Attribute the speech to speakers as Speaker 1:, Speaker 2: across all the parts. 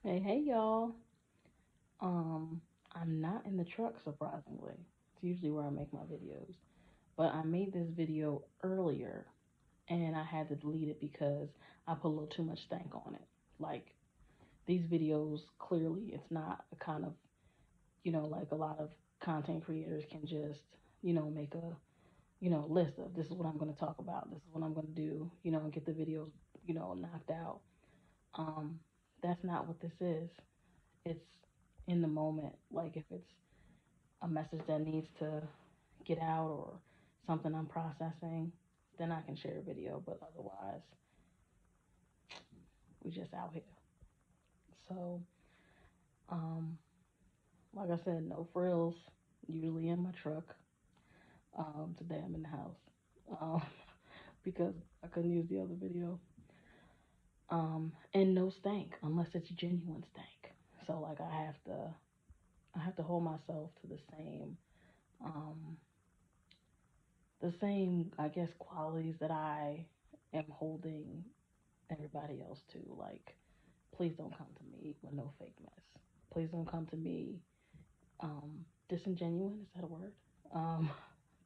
Speaker 1: Hey y'all. Um I'm not in the truck surprisingly. It's usually where I make my videos. But I made this video earlier and I had to delete it because I put a little too much stank on it. Like these videos clearly it's not a kind of, like a lot of content creators can just, make a, list of this is what I'm going to talk about, this is what I'm going to do, and get the videos, knocked out. Um that's not what this is. It's in the moment. Like if it's a message that needs to get out or something I'm processing, then I can share a video. But otherwise, we just out here. So, um, like I said, no frills. Usually in my truck. Today I'm in the house um, because I couldn't use the other video. And no stank unless it's genuine stank. So like I have to hold myself to um, the same, I guess, qualities that I am holding everybody else to. Like, please don't come to me with no fake mess. Please don't come to me disingenuine. Is that a word? Um,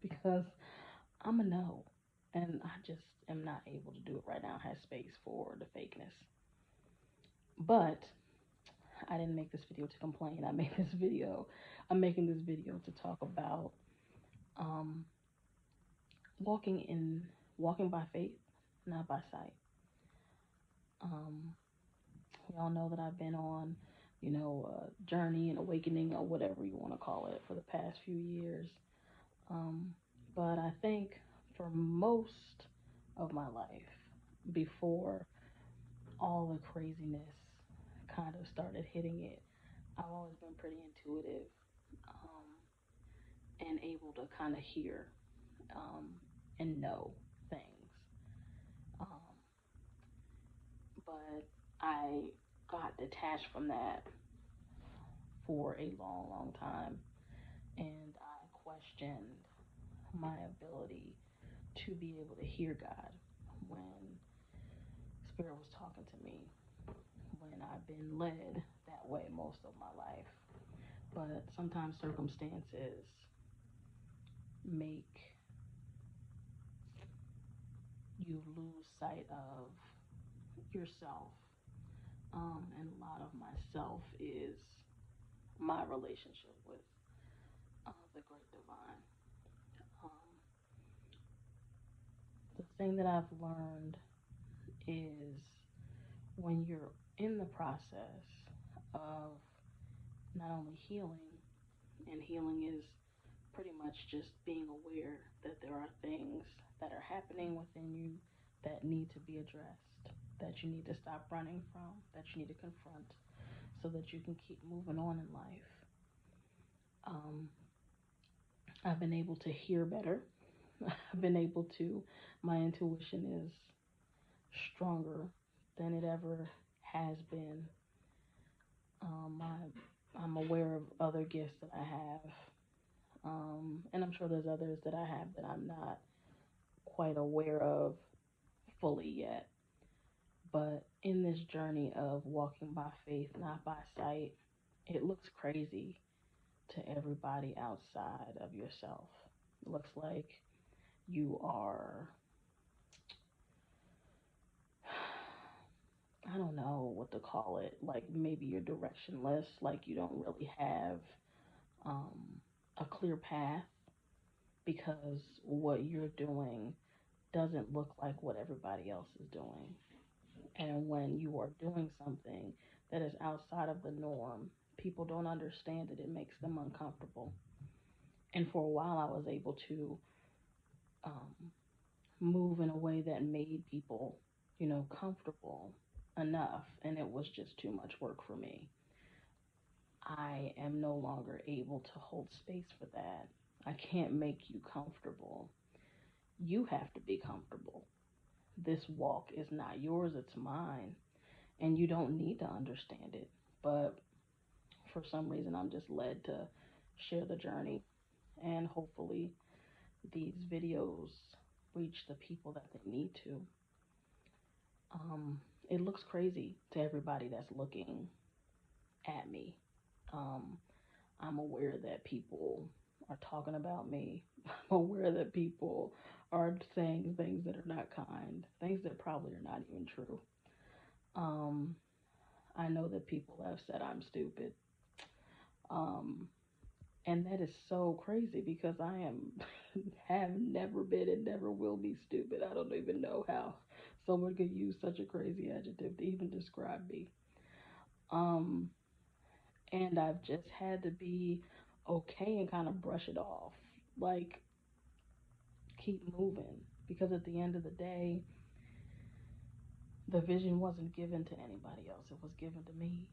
Speaker 1: because I'm a no, and I just am not able to do it right now. I have space for the fakeness, but I didn't make this video to complain. I made this video. I'm making this video to talk about um, walking in walking by faith, not by sight. Um, we all know that I've been on, a journey and awakening or whatever you want to call it for the past few years. Um, but I think for most of my life, before all the craziness kind of started hitting it, I've always been pretty intuitive and able to kind of hear um, and know things. Um, but I got detached from that for a long, long time, and I questioned my ability to be able to hear God when Spirit was talking to me, when I've been led that way most of my life. But sometimes circumstances make you lose sight of yourself. And a lot of myself is my relationship with the great divine. Um, the thing that I've learned is when you're in the process of not only healing, and healing is pretty much just being aware that there are things that are happening within you that need to be addressed, that you need to stop running from, that you need to confront so that you can keep moving on in life. Um, I've been able to hear better. I've been able to, my intuition is stronger than it ever has been. I'm aware of other gifts that I have. And I'm sure there's others that I have that I'm not quite aware of fully yet. But in this journey of walking by faith, not by sight, it looks crazy to everybody outside of yourself. It looks like you are, I don't know what to call it, like maybe you're directionless, like you don't really have um, a clear path because what you're doing doesn't look like what everybody else is doing. And when you are doing something that is outside of the norm, people don't understand it. It makes them uncomfortable. And for a while, I was able to um, move in a way that made people, comfortable enough. And it was just too much work for me. I am no longer able to hold space for that. I can't make you comfortable. You have to be comfortable. This walk is not yours, it's mine. And you don't need to understand it. But for some reason, I'm just led to share the journey. And hopefully, these videos reach the people that they need to. It looks crazy to everybody that's looking at me. Um, I'm aware that people are talking about me. I'm aware that people are saying things that are not kind, things that probably are not even true. Um, I know that people have said I'm stupid. Um, and that is so crazy because I am have never been and never will be stupid. I don't even know how someone could use such a crazy adjective to even describe me. Um, and I've just had to be okay and kind of brush it off. Like, keep moving. Because at the end of the day, the vision wasn't given to anybody else, it was given to me.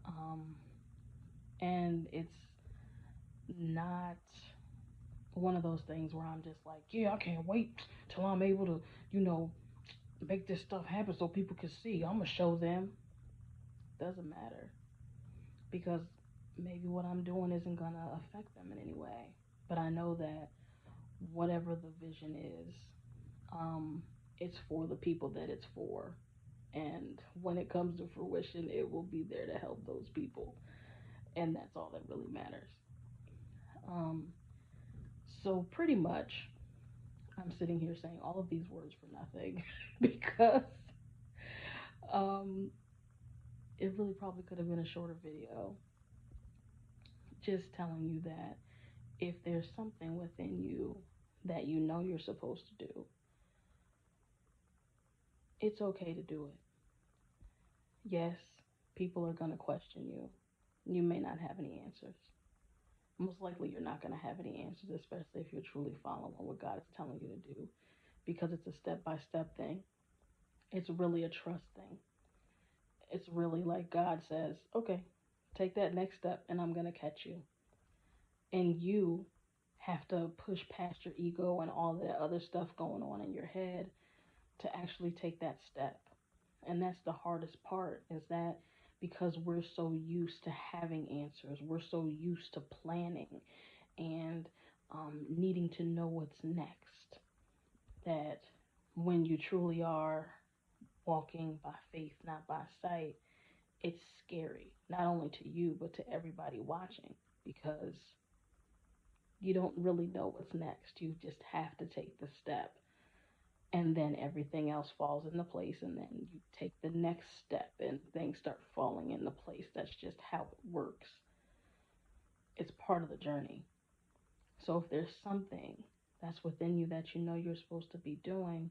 Speaker 1: Um, and it's not one of those things where I'm just like, yeah, I can't wait till I'm able to, you know, make this stuff happen so people can see. I'm gonna show them. Doesn't matter because maybe what I'm doing isn't gonna affect them in any way. But I know that whatever the vision is, um, it's for the people that it's for. And when it comes to fruition, it will be there to help those people. And that's all that really matters. Um, so, pretty much, I'm sitting here saying all of these words for nothing because um, it really probably could have been a shorter video just telling you that if there's something within you that you know you're supposed to do, it's okay to do it. Yes, people are going to question you. You may not have any answers. Most likely, you're not going to have any answers, especially if you're truly following what God is telling you to do, because it's a step by step thing. It's really a trust thing. It's really like God says, okay, take that next step, and I'm going to catch you. And you have to push past your ego and all that other stuff going on in your head to actually take that step. And that's the hardest part is that because we're so used to having answers, we're so used to planning and needing to know what's next, that when you truly are walking by faith, not by sight, it's scary, not only to you, but to everybody watching because you don't really know what's next. You just have to take the step. And then everything else falls into place. And then you take the next step and things start falling into place. That's just how it works. It's part of the journey. So if there's something that's within you that you know you're supposed to be doing,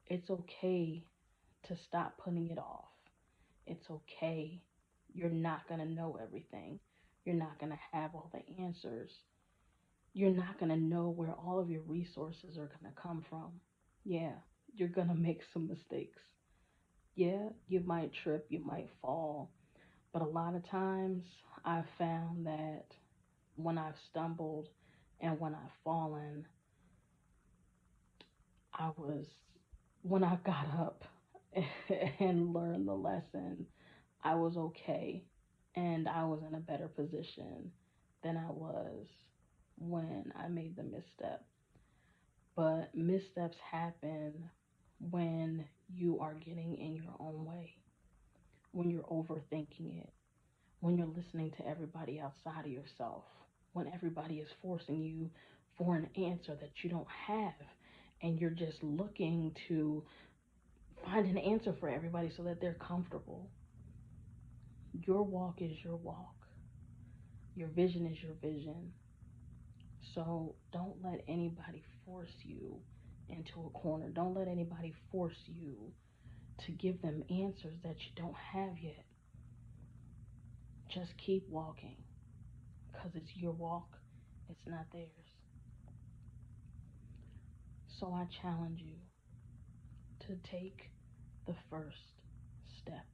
Speaker 1: it's okay to stop putting it off. It's okay. You're not going to know everything. You're not going to have all the answers. You're not going to know where all of your resources are going to come from. Yeah, you're going to make some mistakes. Yeah, you might trip, you might fall. But a lot of times I've found that when I've stumbled and when I've fallen, I was, when I got up and learned the lesson, I was okay and I was in a better position than I was when I made the misstep. But missteps happen when you are getting in your own way, when you're overthinking it, when you're listening to everybody outside of yourself, when everybody is forcing you for an answer that you don't have, and you're just looking to find an answer for everybody so that they're comfortable. Your walk is your walk, your vision is your vision. So don't let anybody force you into a corner. Don't let anybody force you to give them answers that you don't have yet. Just keep walking because it's your walk, it's not theirs. So I challenge you to take the first step.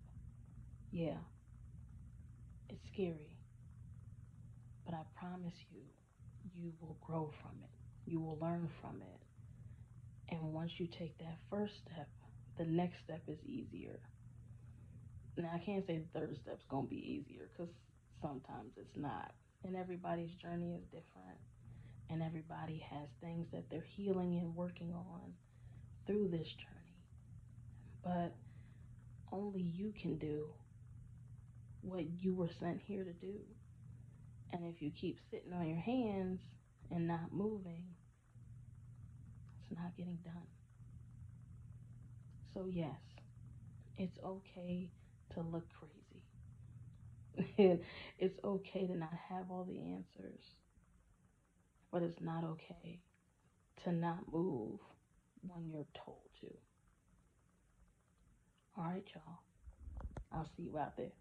Speaker 1: Yeah, it's scary, but I promise you, you will grow from it. You will learn from it. And once you take that first step, the next step is easier. Now, I can't say the third step's going to be easier because sometimes it's not. And everybody's journey is different. And everybody has things that they're healing and working on through this journey. But only you can do what you were sent here to do. And if you keep sitting on your hands and not moving, it's not getting done. So, yes, it's okay to look crazy. It's okay to not have all the answers, but it's not okay to not move when you're told to. All right, y'all. I'll see you out there.